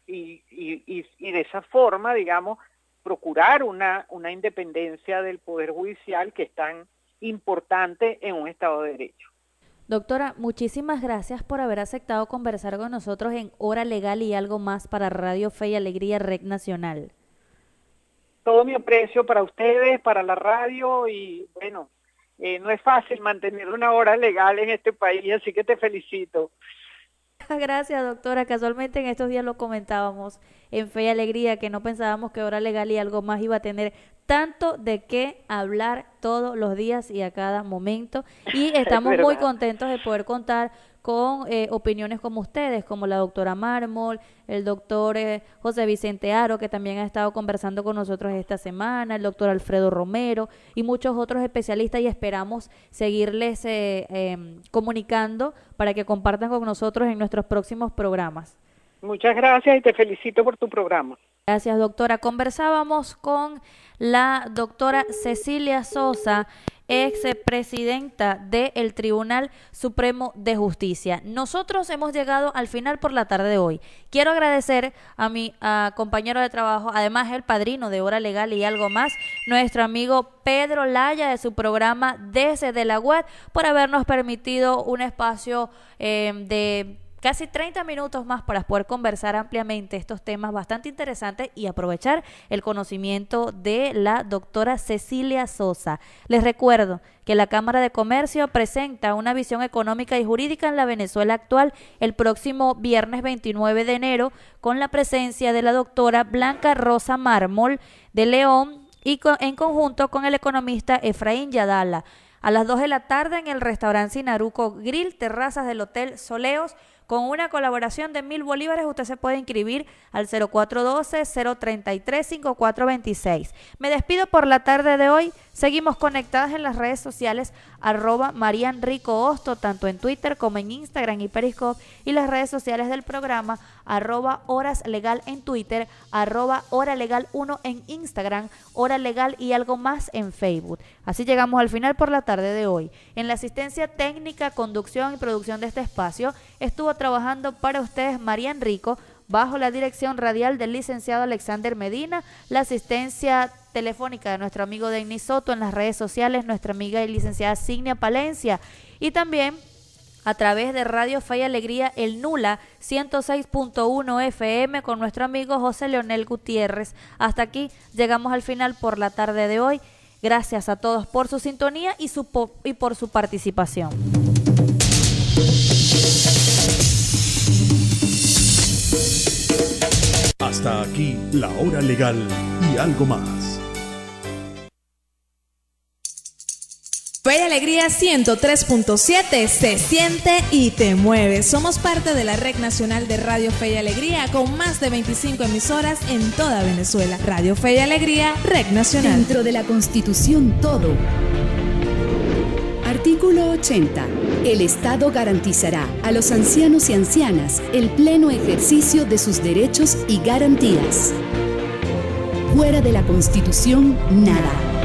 y de esa forma, digamos, procurar una independencia del Poder Judicial que es tan importante en un Estado de Derecho. Doctora, muchísimas gracias por haber aceptado conversar con nosotros en Hora Legal y Algo Más para Radio Fe y Alegría Red Nacional. Todo mi aprecio para ustedes, para la radio, y bueno, no es fácil mantener una hora legal en este país, así que te felicito. Gracias, doctora. Casualmente en estos días lo comentábamos en Fe y Alegría, que no pensábamos que Hora Legal y Algo Más iba a tener tanto de qué hablar todos los días y a cada momento, y estamos muy contentos de poder contar con opiniones como ustedes, como la doctora Mármol, el doctor José Vicente Aro, que también ha estado conversando con nosotros esta semana, el doctor Alfredo Romero y muchos otros especialistas, y esperamos seguirles comunicando para que compartan con nosotros en nuestros próximos programas. Muchas gracias y te felicito por tu programa. Gracias, doctora. Conversábamos con la doctora Cecilia Sosa, ex presidenta del Tribunal Supremo de Justicia. Nosotros hemos llegado al final por la tarde de hoy. Quiero agradecer a mi compañero de trabajo, además el padrino de Hora Legal y Algo Más, nuestro amigo Pedro Laya, de su programa Desde la Web, por habernos permitido un espacio de casi 30 minutos más para poder conversar ampliamente estos temas bastante interesantes y aprovechar el conocimiento de la doctora Cecilia Sosa. Les recuerdo que la Cámara de Comercio presenta una visión económica y jurídica en la Venezuela actual el próximo viernes 29 de enero con la presencia de la doctora Blanca Rosa Mármol de León y en conjunto con el economista Efraín Yadala. A las 2 de la tarde en el restaurante Sinaruco Grill, terrazas del Hotel Soleos, con una colaboración de 1.000 bolívares. Usted se puede inscribir al 0412-033-5426. Me despido por la tarde de hoy. Seguimos conectadas en las redes sociales @MarianRicoHosto, tanto en Twitter como en Instagram y Periscope, y las redes sociales del programa @HorasLegal en Twitter, @HoraLegal1 en Instagram, Hora Legal y Algo Más en Facebook. Así llegamos al final por la tarde de hoy. En la asistencia técnica, conducción y producción de este espacio estuvo trabajando para ustedes María Enrico, bajo la dirección radial del licenciado Alexander Medina, la asistencia telefónica de nuestro amigo Denis Soto, en las redes sociales nuestra amiga y licenciada Signia Palencia, y también a través de Radio Fe y Alegría, el Nula 106.1 FM con nuestro amigo José Leonel Gutiérrez. Hasta aquí llegamos al final por la tarde de hoy. Gracias a todos por su sintonía y por su participación. Hasta aquí la hora legal y algo más. Fe y Alegría 103.7 se siente y te mueve. Somos parte de la Red Nacional de Radio Fe y Alegría con más de 25 emisoras en toda Venezuela. Radio Fe y Alegría, Red Nacional. Dentro de la Constitución todo. Artículo 80. El Estado garantizará a los ancianos y ancianas el pleno ejercicio de sus derechos y garantías. Fuera de la Constitución, nada.